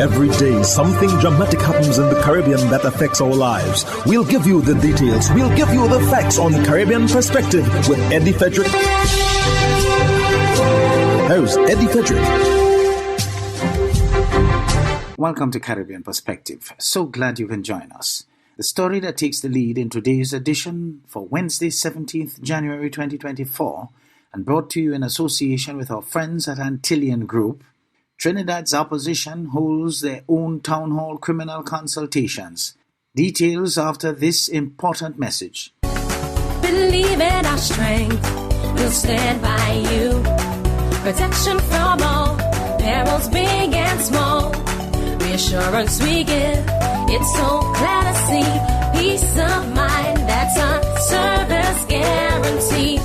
Every day, something dramatic happens in the Caribbean that affects our lives. We'll give you the details. We'll give you the facts on Caribbean Perspective with Eddie Frederick. Host Eddie Frederick. Welcome to Caribbean Perspective. So glad you can join us. The story that takes the lead in today's edition for Wednesday, 17th January 2024, and brought to you in association with our friends at Antillean Group. Trinidad's opposition holds their own town hall criminal consultations. Details after this important message. Believe in our strength, we'll stand by you. Protection from all, perils big and small. Reassurance we give, it's so glad to see. Peace of mind, that's our service guarantee.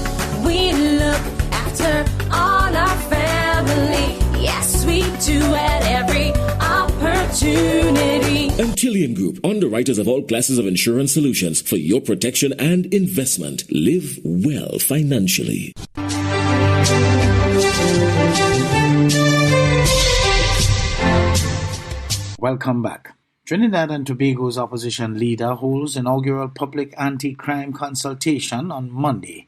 We look after all our family. Yes, we do at every opportunity. Antillean Group, underwriters of all classes of insurance solutions for your protection and investment. Live well financially. Welcome back. Trinidad and Tobago's opposition leader holds inaugural public anti-crime consultation on Monday.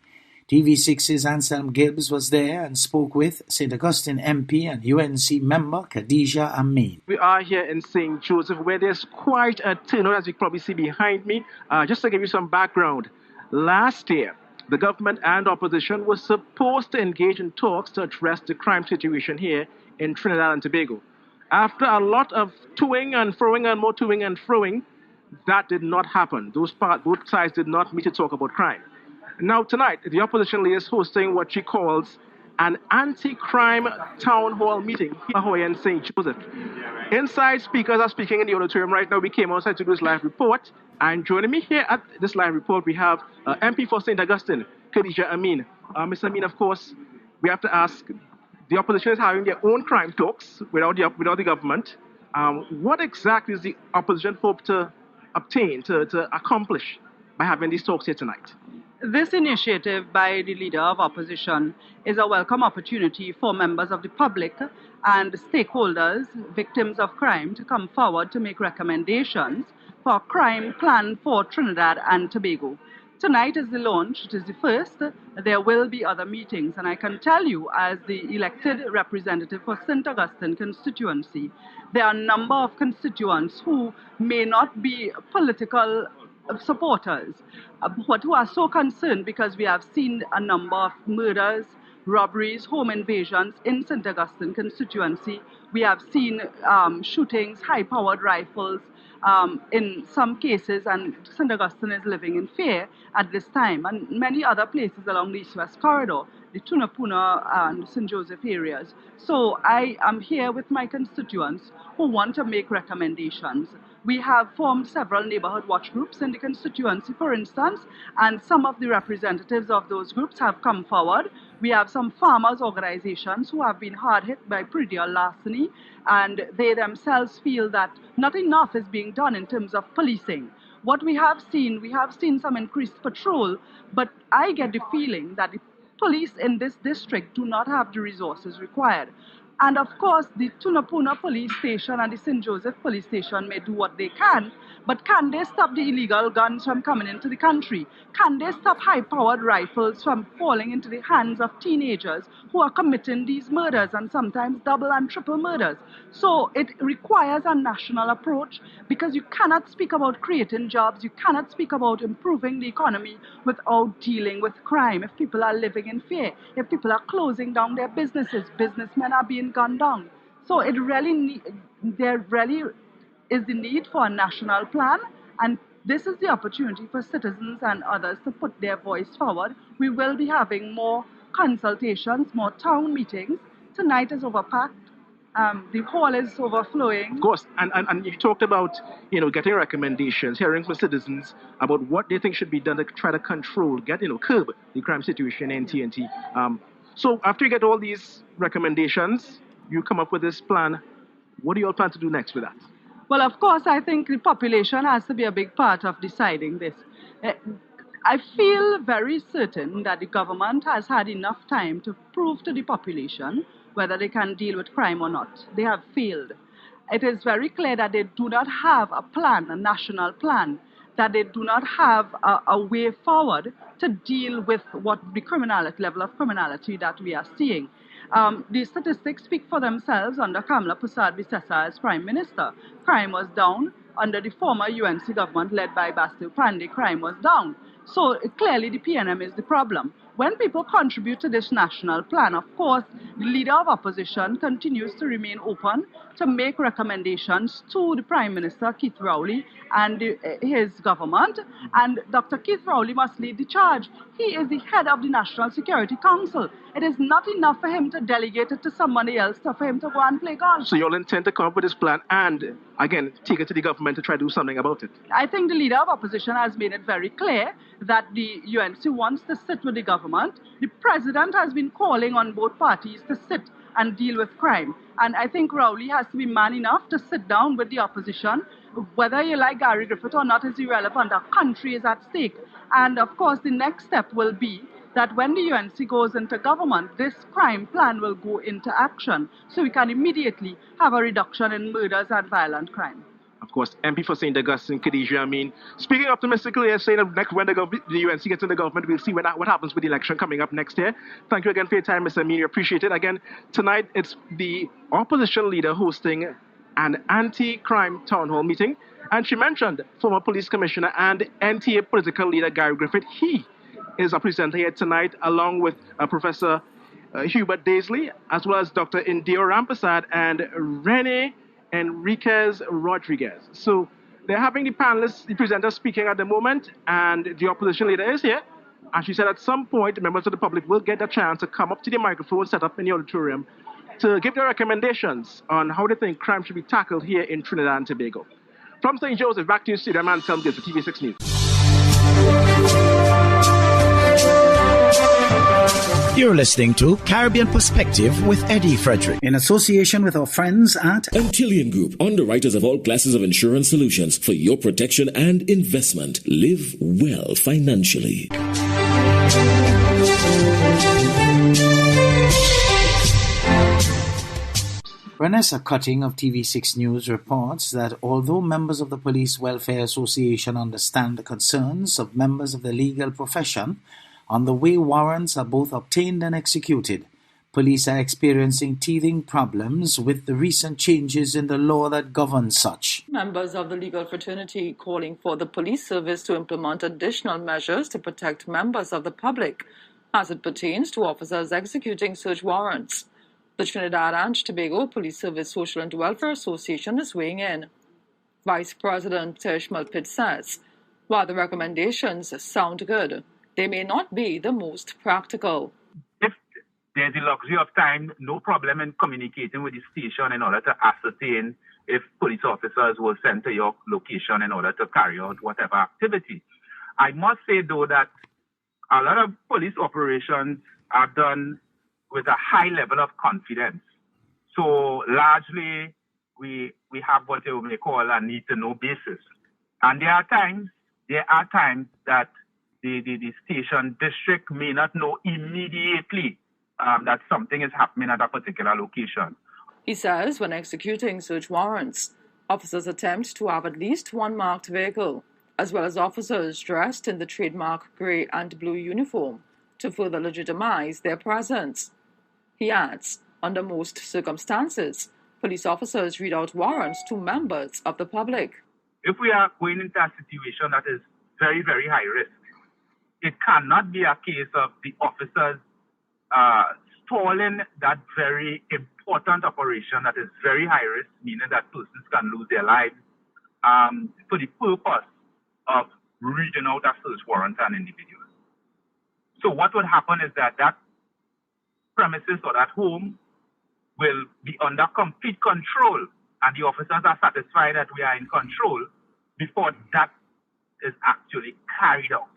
TV6's Anselm Gibbs was there and spoke with St. Augustine MP and UNC member Khadija Amin. We are here in St. Joseph where there's quite a turnout, as you can probably see behind me. Just to give you some background, last year the government and opposition were supposed to engage in talks to address the crime situation here in Trinidad and Tobago. After a lot of toing and froing and more toing and froing, that did not happen. Both sides did not meet to talk about crime. Now tonight, the opposition leader is hosting what she calls an anti-crime town hall meeting here in St. Joseph. Inside speakers are speaking in the auditorium right now. We came outside to do this live report. And joining me here at this live report, we have MP for St. Augustine, Khadija Amin. Ms. Amin, of course, we have to ask, the opposition is having their own crime talks without the government. What exactly is the opposition hope to obtain, to accomplish by having these talks here tonight? This initiative by the leader of opposition is a welcome opportunity for members of the public and stakeholders, victims of crime, to come forward to make recommendations for a crime plan for Trinidad and Tobago. Tonight is the launch. It is the first. There will be other meetings. And I can tell you, as the elected representative for St. Augustine constituency, there are a number of constituents who may not be political supporters, but who are so concerned because we have seen a number of murders, robberies, home invasions in St. Augustine constituency. We have seen shootings, high-powered rifles in some cases, and St. Augustine is living in fear at this time, and many other places along the East-West Corridor, the Tunapuna and St. Joseph areas. So I am here with my constituents who want to make recommendations. We have formed several neighborhood watch groups in the constituency, for instance, and some of the representatives of those groups have come forward. We have some farmers' organizations who have been hard hit by predial larceny, and they themselves feel that not enough is being done in terms of policing. What we have seen some increased patrol, but I get the feeling that the police in this district do not have the resources required. And of course, the Tunapuna police station and the St. Joseph police station may do what they can, but can they stop the illegal guns from coming into the country? Can they stop high-powered rifles from falling into the hands of teenagers who are committing these murders and sometimes double and triple murders? So it requires a national approach, because you cannot speak about creating jobs, you cannot speak about improving the economy without dealing with crime. If people are living in fear, if people are closing down their businesses, businessmen are being gunned down. So there really is the need for a national plan, and this is the opportunity for citizens and others to put their voice forward. We will be having more consultations, more town meetings. Tonight is overpacked. The hall is overflowing. Of course, and you talked about, getting recommendations, hearing from citizens about what they think should be done to try to control, curb the crime situation in TNT. So after you get all these recommendations, you come up with this plan. What do you all plan to do next with that? Well, of course, I think the population has to be a big part of deciding this. I feel very certain that the government has had enough time to prove to the population whether they can deal with crime or not. They have failed. it is very clear that they do not have a plan, a national plan, that they do not have a way forward to deal with what the level of criminality that we are seeing. The statistics speak for themselves. Under Kamala Persad-Bissessar as Prime Minister, crime was down. Under the former UNC government led by Bastille Pandey, crime was down. So clearly the PNM is the problem. When people contribute to this national plan, of course, the leader of opposition continues to remain open to make recommendations to the Prime Minister, Keith Rowley, and his government. And Dr. Keith Rowley must lead the charge. He is the head of the National Security Council. It is not enough for him to delegate it to somebody else, for him to go and play golf. So you'll intend to come up with this plan and, again, take it to the government to try to do something about it? I think the leader of opposition has made it very clear that the UNC wants to sit with the government. The president has been calling on both parties to sit and deal with crime. And I think Rowley has to be man enough to sit down with the opposition. Whether you like Gary Griffith or not is irrelevant. Our country is at stake. And of course, the next step will be that when the UNC goes into government, this crime plan will go into action. So we can immediately have a reduction in murders and violent crime. Of course, MP for St. Augustine, Khadijah Amin, speaking optimistically, saying that next when the UNC gets in the government, we'll see what happens with the election coming up next year. Thank you again for your time, Mr. Amin. We appreciate it. Again, tonight it's the opposition leader hosting an anti-crime town hall meeting. And she mentioned former police commissioner and NTA political leader Gary Griffith. He is a presenter here tonight, along with Professor Hubert Daisley, as well as Dr. Indio Rampasad and Rene Enriquez Rodriguez. So they're having the panelists, the presenters speaking at the moment, and the opposition leader is here. And she said at some point, members of the public will get a chance to come up to the microphone set up in the auditorium to give their recommendations on how they think crime should be tackled here in Trinidad and Tobago. From St. Joseph, back to you, studio man Anselm Gibbs for TV6 News. You're listening to Caribbean Perspective with Eddie Frederick. In association with our friends at Antillean Group, underwriters of all classes of insurance solutions for your protection and investment. Live well financially. Vanessa Cutting of TV6 News reports that although members of the Police Welfare Association understand the concerns of members of the legal profession on the way warrants are both obtained and executed, police are experiencing teething problems with the recent changes in the law that governs such. Members of the legal fraternity calling for the police service to implement additional measures to protect members of the public as it pertains to officers executing search warrants. The Trinidad and Tobago Police Service Social and Welfare Association is weighing in. Vice President Tish Malpit says, while the recommendations sound good, they may not be the most practical. If there's the luxury of time, no problem in communicating with the station in order to ascertain if police officers will send to your location in order to carry out whatever activity. I must say, though, that a lot of police operations are done with a high level of confidence. So largely, we have what you may call a need-to-know basis. And there are times that the station district may not know immediately that something is happening at a particular location. He says when executing search warrants, officers attempt to have at least one marked vehicle, as well as officers dressed in the trademark grey and blue uniform to further legitimize their presence. He adds, under most circumstances, police officers read out warrants to members of the public. If we are going into a situation that is very, very high risk, it cannot be a case of the officers stalling that very important operation that is very high risk, meaning that persons can lose their lives, for the purpose of reading out a search warrant on an individual. So what would happen is that premises or that home will be under complete control, and the officers are satisfied that we are in control before that is actually carried out.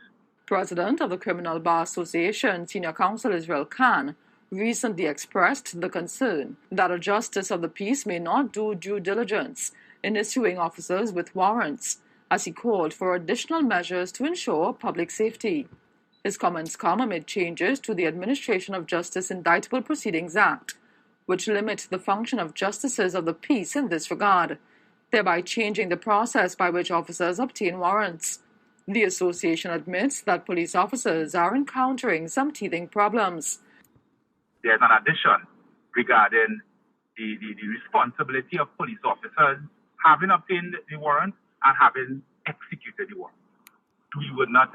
President of the Criminal Bar Association, Senior Counsel Israel Khan, recently expressed the concern that a justice of the peace may not do due diligence in issuing officers with warrants, as he called for additional measures to ensure public safety. His comments come amid changes to the Administration of Justice Indictable Proceedings Act, which limit the function of justices of the peace in this regard, thereby changing the process by which officers obtain warrants. The association admits that police officers are encountering some teething problems. There's an addition regarding the responsibility of police officers having obtained the warrant and having executed the warrant. We would not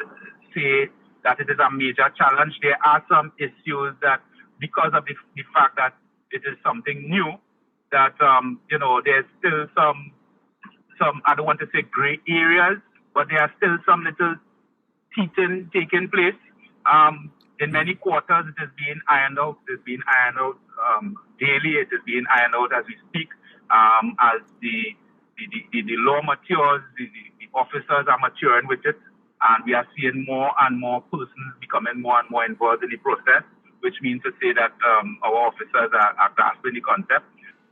say that it is a major challenge. There are some issues that, because of the fact that it is something new, that there's still some I don't want to say gray areas, but there are still some little teething taking place. In many quarters, it is being ironed out. It is being ironed out daily. It is being ironed out as we speak. As the law matures, the officers are maturing with it, and we are seeing more and more persons becoming more and more involved in the process, which means to say that our officers are grasping the concept.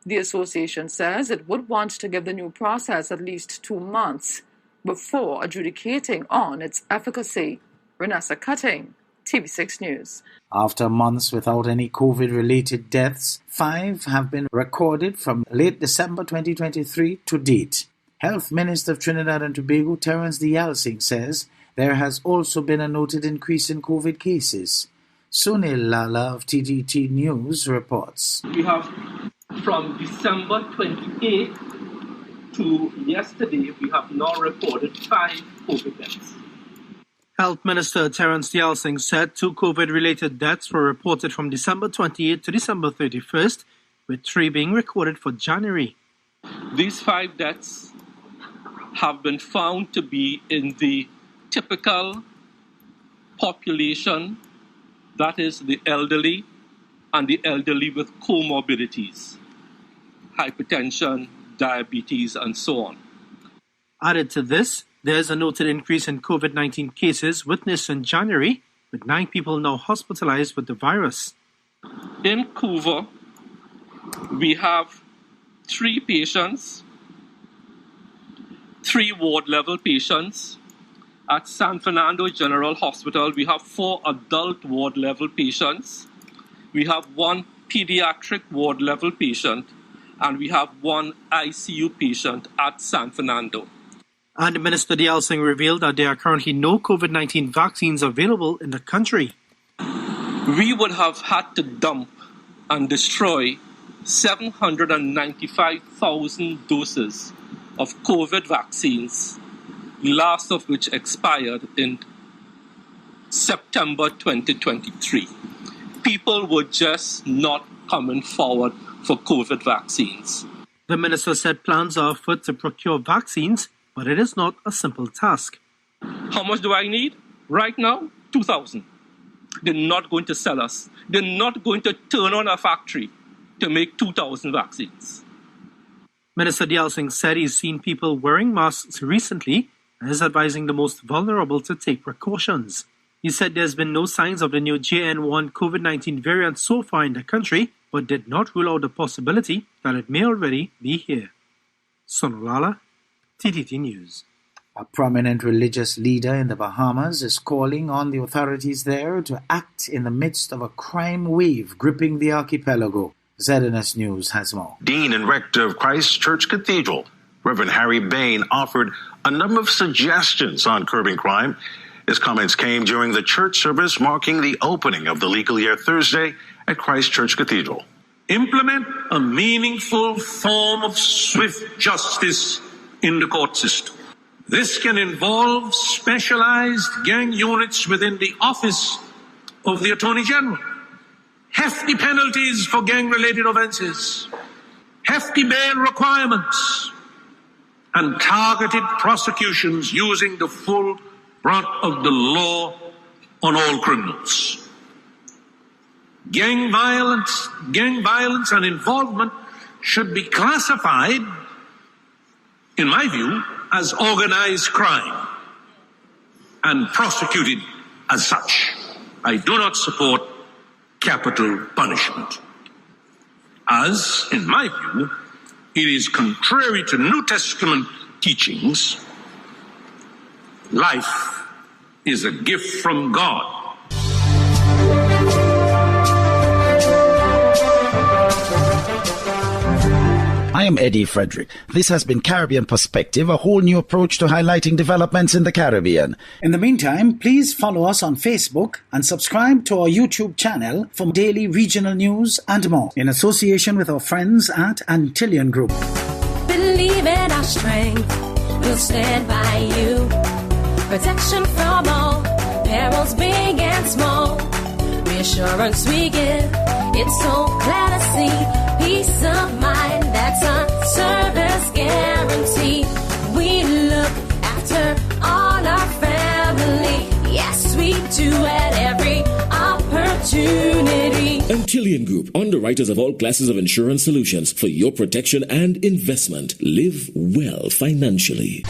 The association says it would want to give the new process at least 2 months before adjudicating on its efficacy. Renessa Cutting, TV6 News. After months without any COVID-related deaths, 5 have been recorded from late December 2023 to date. Health Minister of Trinidad and Tobago, Terence Dialsing, says there has also been a noted increase in COVID cases. Sunil Lala of TGT News reports. We have from December 28th to yesterday, we have now reported 5 COVID deaths. Health Minister Terence Dialsing said 2 COVID-related deaths were reported from December 28th to December 31st, with 3 being recorded for January. These 5 deaths have been found to be in the typical population, that is the elderly and the elderly with comorbidities, hypertension, diabetes, and so on. Added to this, there is a noted increase in COVID-19 cases witnessed in January, with 9 people now hospitalized with the virus. In Couva, we have 3 patients, 3 ward-level patients. At San Fernando General Hospital, we have 4 adult ward-level patients. We have 1 pediatric ward-level patient, and we have 1 ICU patient at San Fernando. And Minister Dialsing revealed that there are currently no COVID-19 vaccines available in the country. We would have had to dump and destroy 795,000 doses of COVID vaccines, the last of which expired in September 2023. People were just not coming forward for COVID vaccines. The minister said plans are afoot to procure vaccines, but it is not a simple task. How much do I need? Right now, 2,000. They're not going to sell us. They're not going to turn on a factory to make 2,000 vaccines. Minister Dialsing said he's seen people wearing masks recently and is advising the most vulnerable to take precautions. He said there's been no signs of the new JN1 COVID-19 variant so far in the country, but did not rule out the possibility that it may already be here. Sonolala, TTT News. A prominent religious leader in the Bahamas is calling on the authorities there to act in the midst of a crime wave gripping the archipelago. ZNS News has more. Dean and Rector of Christ Church Cathedral, Reverend Harry Bain, offered a number of suggestions on curbing crime. His comments came during the church service marking the opening of the legal year Thursday at Christ Church Cathedral. Implement a meaningful form of swift justice in the court system. This can involve specialized gang units within the office of the Attorney General, hefty penalties for gang-related offenses, hefty bail requirements, and targeted prosecutions using the full brunt of the law on all criminals. Gang violence and involvement should be classified, in my view, as organized crime and prosecuted as such. I do not support capital punishment, as, in my view, it is contrary to New Testament teachings. Life is a gift from God. I am Eddie Frederick. This has been Caribbean Perspective, a whole new approach to highlighting developments in the Caribbean. In the meantime, please follow us on Facebook and subscribe to our YouTube channel for daily regional news and more, in association with our friends at Antillian Group. Believe in our strength, we'll stand by you. Protection from all perils, big and small. Reassurance we give, it's so clear to see. Peace of mind, that's a service guarantee. We look after all our family. Yes, we do at every opportunity. Antillian Group, underwriters of all classes of insurance solutions for your protection and investment. Live well financially.